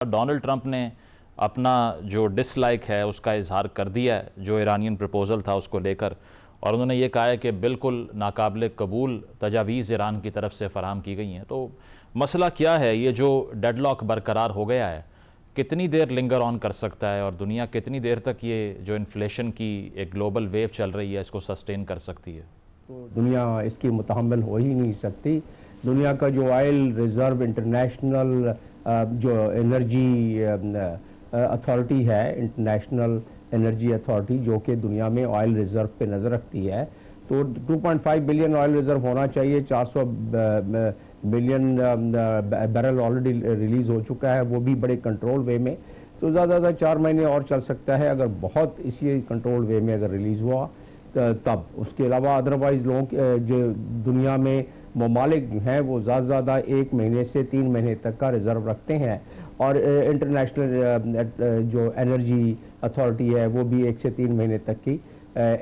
Donald Trump نے اپنا جو ڈس لائک ہے اس کا اظہار کر دیا ہے جو ایرانین پروپوزل تھا اس کو لے کر، اور انہوں نے یہ کہا ہے کہ بالکل ناقابل قبول تجاویز ایران کی طرف سے فراہم کی گئی ہیں۔ تو مسئلہ کیا ہے؟ یہ جو ڈیڈ لاک برقرار ہو گیا ہے کتنی دیر لنگر آن کر سکتا ہے، اور دنیا کتنی دیر تک یہ جو انفلیشن کی ایک گلوبل ویو چل رہی ہے اس کو سسٹین کر سکتی ہے؟ دنیا اس کی متحمل ہو ہی نہیں سکتی۔ دنیا کا جو آئل ریزرو انٹرنیشنل جو انرجی اتھارٹی ہے، انٹرنیشنل انرجی اتھارٹی، جو کہ دنیا میں آئل ریزرو پہ نظر رکھتی ہے، تو 2.5 بلین آئل ریزرو ہونا چاہیے۔ 400 ملین بیرل آلریڈی ریلیز ہو چکا ہے، وہ بھی بڑے کنٹرول وے میں، تو زیادہ زیادہ 4 مہینے اور چل سکتا ہے اگر بہت اسی کنٹرول وے میں اگر ریلیز ہوا تب۔ اس کے علاوہ ادروائز لوگوں جو دنیا میں ممالک ہیں وہ زیادہ زیادہ 1 مہینے سے 3 مہینے تک کا ریزرو رکھتے ہیں، اور انٹرنیشنل جو انرجی اتھارٹی ہے وہ بھی 1 سے 3 مہینے تک کی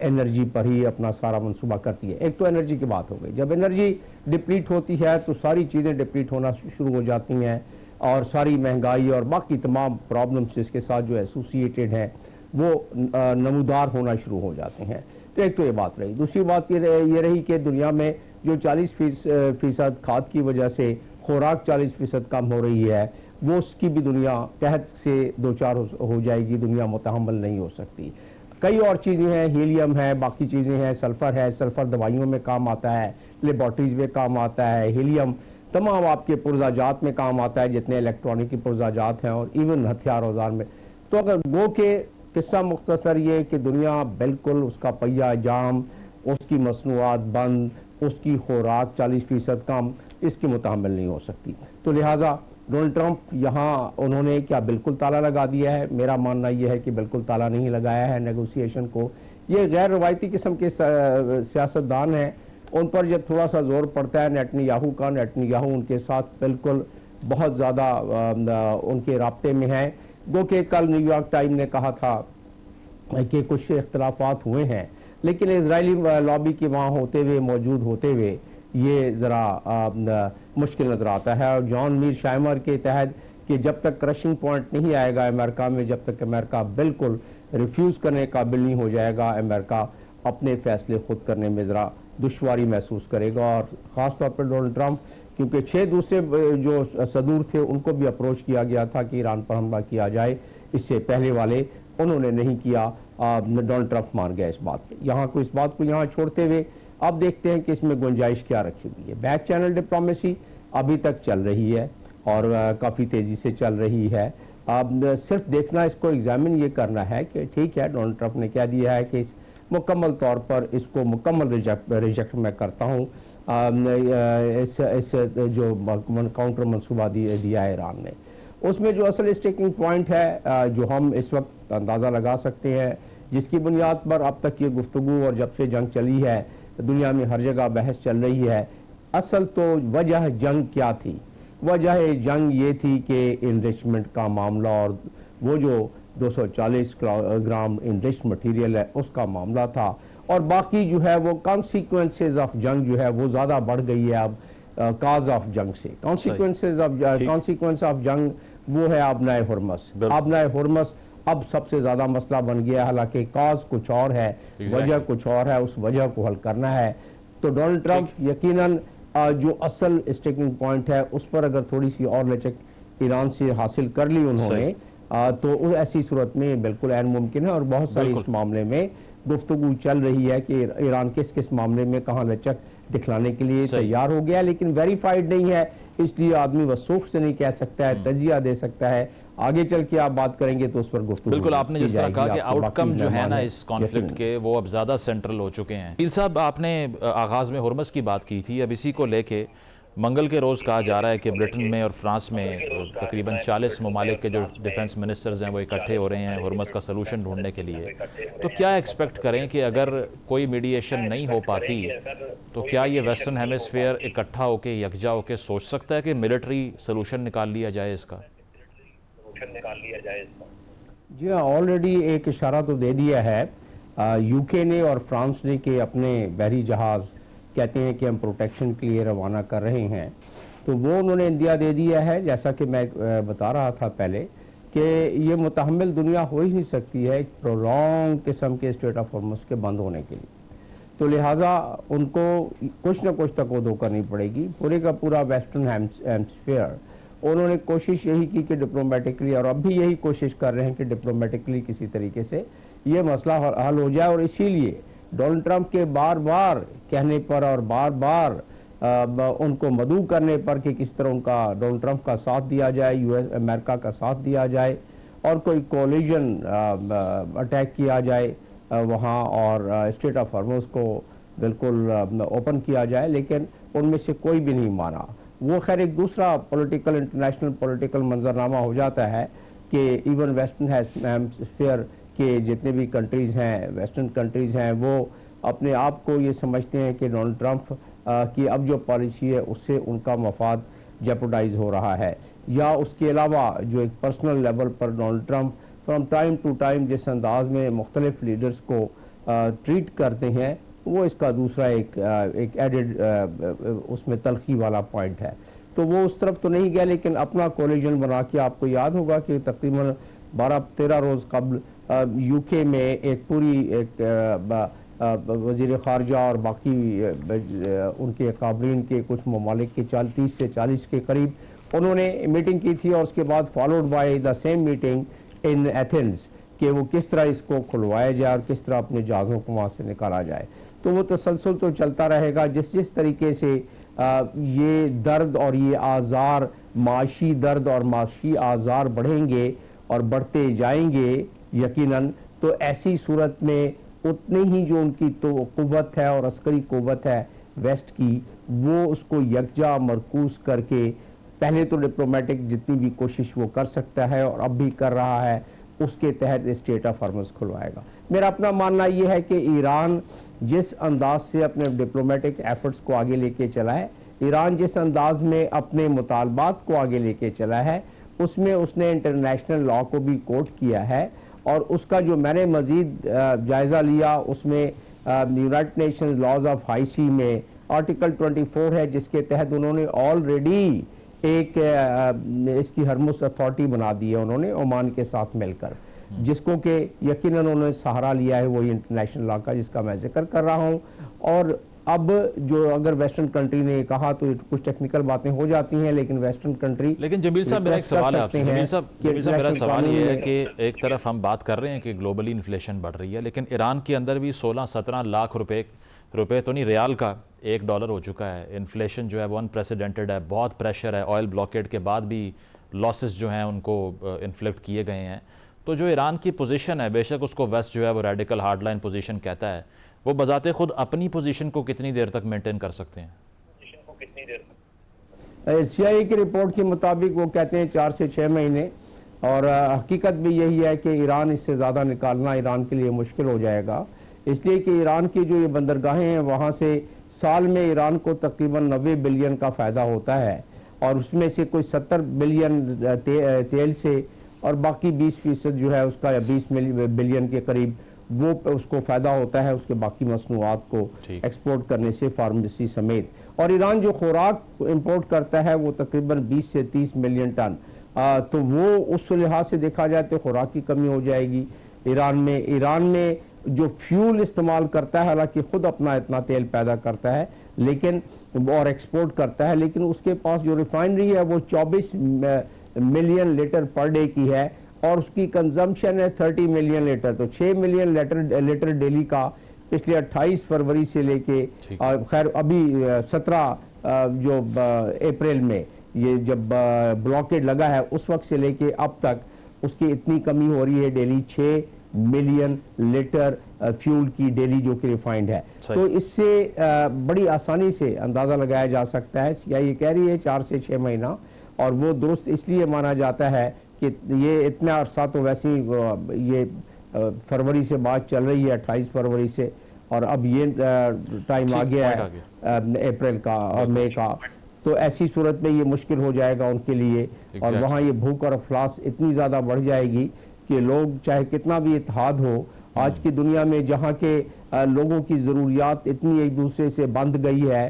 انرجی پر ہی اپنا سارا منصوبہ کرتی ہے۔ ایک تو انرجی کی بات ہو گئی، جب انرجی ڈپلیٹ ہوتی ہے تو ساری چیزیں ڈپلیٹ ہونا شروع ہو جاتی ہیں، اور ساری مہنگائی اور باقی تمام پرابلمس اس کے ساتھ جو ایسوسیٹڈ ہیں وہ نمودار ہونا شروع ہو جاتے ہیں۔ تو ایک تو یہ بات رہی۔ دوسری بات یہ رہی کہ دنیا میں جو 40% کھاد کی وجہ سے خوراک 40% کم ہو رہی ہے، وہ اس کی بھی دنیا قحط سے دوچار ہو جائے گی، دنیا متحمل نہیں ہو سکتی۔ کئی اور چیزیں ہیں، ہیلیم ہے، باقی چیزیں ہیں، سلفر ہے، سلفر دوائیوں میں کام آتا ہے، لیبارٹریز میں کام آتا ہے، ہیلیم تمام آپ کے پرزہ جات میں کام آتا ہے جتنے الیکٹرانک کی پرزہ جات ہیں، اور ایون ہتھیار اوزار میں۔ تو اگر گو کہ قصہ مختصر یہ کہ دنیا بالکل اس کا پہیہ جام، اس کی مصنوعات بند، اس کی خوراک 40% کم، اس کی متحمل نہیں ہو سکتی۔ تو لہٰذا ڈونلڈ ٹرمپ یہاں انہوں نے کیا بالکل تالا لگا دیا ہے؟ میرا ماننا یہ ہے کہ بالکل تالا نہیں لگایا ہے نیگوسیشن کو۔ یہ غیر روایتی قسم کے سیاستدان ہیں، ان پر جب تھوڑا سا زور پڑتا ہے نیتن یاہو کا، نیتن یاہو ان کے ساتھ بالکل بہت زیادہ ان کے رابطے میں ہیں۔ گو کہ کل نیو یارک ٹائم نے کہا تھا کہ کچھ اختلافات ہوئے ہیں، لیکن اسرائیلی لابی کے وہاں ہوتے ہوئے، موجود ہوتے ہوئے یہ ذرا مشکل نظر آتا ہے۔ اور جان میر شائمر کے تحت کہ جب تک کرشنگ پوائنٹ نہیں آئے گا امریکہ میں، جب تک امریکہ بالکل ریفیوز کرنے قابل نہیں ہو جائے گا، امریکہ اپنے فیصلے خود کرنے میں ذرا دشواری محسوس کرے گا۔ اور خاص طور پر ڈونلڈ ٹرمپ، کیونکہ 6 دوسرے جو صدور تھے ان کو بھی اپروچ کیا گیا تھا کہ ایران پر حملہ کیا جائے، اس سے پہلے والے انہوں نے نہیں کیا۔ ڈونلڈ ٹرمپ مان گیا اس بات پہ۔ یہاں کو اس بات کو یہاں چھوڑتے ہوئے اب دیکھتے ہیں کہ اس میں گنجائش کیا رکھی ہوئی ہے۔ بیک چینل ڈپلومیسی ابھی تک چل رہی ہے اور کافی تیزی سے چل رہی ہے۔ اب صرف دیکھنا، اس کو ایگزامن یہ کرنا ہے کہ ٹھیک ہے ڈونلڈ ٹرمپ نے کہہ دیا ہے کہ مکمل طور پر اس کو مکمل ریجیکٹ میں کرتا ہوں، اس جو کاؤنٹر منصوبہ دیا ہے ایران نے۔ اس میں جو اصل اسٹیکنگ پوائنٹ ہے جو ہم اس وقت اندازہ لگا سکتے ہیں، جس کی بنیاد پر اب تک یہ گفتگو اور جب سے جنگ چلی ہے دنیا میں ہر جگہ بحث چل رہی ہے، اصل تو وجہ جنگ کیا تھی؟ وجہ جنگ یہ تھی کہ انریچمنٹ کا معاملہ، اور وہ جو 240 گرام انریچ مٹیریل ہے اس کا معاملہ تھا، اور باقی جو ہے وہ کانسیکوینسز آف جنگ جو ہے وہ زیادہ بڑھ گئی ہے اب کاز آف جنگ سے۔ کانسیکوینس آف جنگ وہ ہے آبنائے ہرمز۔ آبنائے ہرمز اب سب سے زیادہ مسئلہ بن گیا ہے، حالانکہ کاز کچھ اور ہے، وجہ کچھ اور ہے، اس وجہ کو حل کرنا ہے۔ تو ڈونلڈ ٹرمپ یقیناً جو اصل اسٹیکنگ پوائنٹ ہے اس پر اگر تھوڑی سی اور لچک ایران سے حاصل کر لی انہوں نے، تو ایسی صورت میں بالکل عین ممکن ہے، اور بہت ساری اس معاملے میں گفتگو چل رہی ہے کہ ایران کس معاملے میں کہاں لچک دکھلانے کے لیے تیار ہو گیا، لیکن ویریفائڈ نہیں ہے، اس لیے آدمی وثوق سے نہیں کہہ سکتا ہے، تجزیہ دے سکتا ہے۔ آگے چل کے آپ بات کریں گے تو اس پر گفتگو بالکل آپ نے جس طرح کہا کہ آؤٹ کم جو ہے نا اس کانفلکٹ کے وہ اب زیادہ سینٹرل ہو چکے ہیں۔ عقیل صاحب، آپ نے آغاز میں ہرمز کی بات کی تھی، اب اسی کو لے کے منگل کے روز کہا جا رہا ہے کہ برٹن میں اور فرانس میں تقریباً 40 ممالک کے جو ڈیفنس منسٹرز ہیں وہ اکٹھے ہو رہے ہیں ہرمز کا سلوشن ڈھونڈنے کے لیے۔ تو کیا ایکسپیکٹ کریں کہ اگر کوئی میڈیشن نہیں ہو پاتی تو کیا یہ ویسٹرن ہیمسفیئر اکٹھا ہو کے یکجا ہو کے سوچ سکتا ہے کہ ملٹری سلوشن نکال لیا جائے اس کا؟ جی ہاں، آلریڈی ایک اشارہ تو دے دیا ہے یو کے نے اور فرانس نے کہ اپنے بحری جہاز کہتے ہیں کہ ہم پروٹیکشن کے لیے روانہ کر رہے ہیں۔ تو وہ انہوں نے اندیا دے دیا ہے، جیسا کہ میں بتا رہا تھا پہلے کہ یہ متحمل دنیا ہو ہی نہیں سکتی ہے ایک پرولونگ قسم کے اسٹریٹ آف ہارمز کے بند ہونے کے لیے. تو لہٰذا ان کو کچھ نہ کچھ تقویٰ کرنی پڑے گی. پورے کا پورا ویسٹرن ہیمسفیئر انہوں نے کوشش یہی کی کہ ڈپلومیٹکلی، اور اب بھی یہی کوشش کر رہے ہیں کہ ڈپلومیٹکلی کسی طریقے سے یہ مسئلہ حل ہو جائے. اور اسی لیے ڈونلڈ ٹرمپ کے بار بار کہنے پر اور بار بار ان کو مدعو کرنے پر کہ کس طرح ان کا ڈونلڈ ٹرمپ کا ساتھ دیا جائے، امریکہ کا ساتھ دیا جائے اور کوئی کولیجن اٹیک کیا جائے وہاں اور اسٹریٹ آف ہارمز کو بالکل اوپن کیا جائے، لیکن ان میں سے کوئی بھی نہیں مانا. وہ خیر ایک دوسرا پولیٹیکل انٹرنیشنل پولیٹیکل منظرنامہ ہو جاتا ہے کہ ایون ویسٹرن ہیمسفیئر کے جتنے بھی کنٹریز ہیں، ویسٹرن کنٹریز ہیں، وہ اپنے آپ کو یہ سمجھتے ہیں کہ ڈونلڈ ٹرمپ کی اب جو پالیسی ہے اس سے ان کا مفاد جیپوڈائز ہو رہا ہے. یا اس کے علاوہ جو ایک پرسنل لیول پر Donald Trump from time to time جس انداز میں مختلف لیڈرز کو ٹریٹ کرتے ہیں، وہ اس کا دوسرا ایک ایڈڈ اس میں تلخی والا پوائنٹ ہے. تو وہ اس طرف تو نہیں گیا، لیکن اپنا کولیجن بنا کے آپ کو یاد ہوگا کہ تقریباً 12-13 روز قبل یو کے میں ایک پوری ایک وزیر خارجہ اور باقی ان کے قابلین کے کچھ ممالک کے 30 سے 40 کے قریب انہوں نے میٹنگ کی تھی، اور اس کے بعد followed by the same meeting in Athens کہ وہ کس طرح اس کو کھلوایا جائے اور کس طرح اپنے جہازوں کو وہاں سے نکالا جائے. تو وہ تسلسل تو چلتا رہے گا. جس طریقے سے یہ درد اور یہ آزار، معاشی درد اور معاشی آزار بڑھیں گے اور بڑھتے جائیں گے یقیناً، تو ایسی صورت میں اتنی ہی جو ان کی تو قوت ہے اور عسکری قوت ہے ویسٹ کی، وہ اس کو یکجا مرکوز کر کے پہلے تو ڈپلومیٹک جتنی بھی کوشش وہ کر سکتا ہے اور اب بھی کر رہا ہے، اس کے تحت اسٹریٹ آف ہارمز کھلوائے گا. میرا اپنا ماننا یہ ہے کہ ایران جس انداز سے اپنے ڈپلومیٹک ایفرٹس کو آگے لے کے چلا ہے، ایران جس انداز میں اپنے مطالبات کو آگے لے کے چلا ہے، اس میں اس نے انٹرنیشنل لاء کو بھی کوٹ کیا ہے. اور اس کا جو میں نے مزید جائزہ لیا، اس میں United Nations laws of high sea میں آرٹیکل 24 ہے، جس کے تحت انہوں نے آلریڈی ایک اس کی ہرمز اتھارٹی بنا دی ہے انہوں نے عمان کے ساتھ مل کر، جس کو کہ یقیناً انہوں نے سہارا لیا ہے وہی انٹرنیشنل لاء کا جس کا میں ذکر کر رہا ہوں. اور اب جو اگر ویسٹرن کنٹری نے کہا تو کچھ ٹیکنیکل باتیں ہو جاتی ہیں، لیکن ویسٹرن کنٹری لیکن جمیل صاحب میرا ایک سوال ہے آپ سے. جمیل صاحب میرا سوال یہ ہے کہ ایک طرف ہم بات کر رہے ہیں کہ گلوبلی انفلیشن بڑھ رہی ہے، لیکن ایران کے اندر بھی 16-17 لاکھ روپے تو نہیں، ریال کا $1 ہو چکا ہے. انفلیشن جو ہے وہ انپریسیڈنٹڈ ہے، بہت پریشر ہے. آئل بلاکیڈ کے بعد بھی لاسز جو ہیں ان کو انفلیکٹ کیے گئے ہیں. تو جو ایران کی پوزیشن ہے، بے شک اس کو ویسٹ جو ہے وہ ریڈیکل ہارڈ لائن پوزیشن کہتا ہے، وہ بذات خود اپنی پوزیشن کو کتنی دیر تک مینٹین کر سکتے ہیں؟ سی آئی اے کی رپورٹ کے مطابق وہ کہتے ہیں 4 سے 6 مہینے، اور حقیقت بھی یہی ہے کہ ایران اس سے زیادہ نکالنا ایران کے لیے مشکل ہو جائے گا، اس لیے کہ ایران کی جو یہ بندرگاہیں ہیں وہاں سے سال میں ایران کو تقریباً 90 بلین کا فائدہ ہوتا ہے، اور اس میں سے کوئی 70 بلین تیل سے اور باقی 20% جو ہے اس کا 20 بلین کے قریب وہ اس کو فائدہ ہوتا ہے اس کے باقی مصنوعات کو ایکسپورٹ کرنے سے، فارمیسی سمیت. اور ایران جو خوراک امپورٹ کرتا ہے وہ تقریباً 20 سے 30 ملین ٹن، تو وہ اس لحاظ سے دیکھا جائے تو خوراک کی کمی ہو جائے گی ایران میں جو فیول استعمال کرتا ہے، حالانکہ خود اپنا اتنا تیل پیدا کرتا ہے لیکن اور ایکسپورٹ کرتا ہے، لیکن اس کے پاس جو ریفائنری ہے وہ 24 ملین لیٹر پر ڈے کی ہے، اور اس کی کنزمپشن ہے 30 ملین لیٹر. تو 6 ملین لیٹر ڈیلی کا پچھلے 28 فروری سے لے کے خیر ابھی 17 جو اپریل میں یہ جب بلاکیڈ لگا ہے اس وقت سے لے کے اب تک اس کی اتنی کمی ہو رہی ہے ڈیلی 6 ملین لیٹر فیول کی ڈیلی جو کہ ریفائنڈ ہے. تو اس سے بڑی آسانی سے اندازہ لگایا جا سکتا ہے. یہ کہہ رہی ہے 4 سے 6 مہینہ، اور وہ درست اس لیے مانا جاتا ہے کہ یہ اتنا عرصہ تو ویسے یہ فروری سے بات چل رہی ہے 28 فروری سے، اور اب یہ ٹائم آ گیا ہے اپریل کا اور مئی کا، تو ایسی صورت میں یہ مشکل ہو جائے گا ان کے لیے. اور وہاں یہ بھوک اور افلاس اتنی زیادہ بڑھ جائے گی کہ لوگ چاہے کتنا بھی اتحاد ہو آج کی دنیا میں، جہاں کے لوگوں کی ضروریات اتنی ایک دوسرے سے بندھ گئی ہے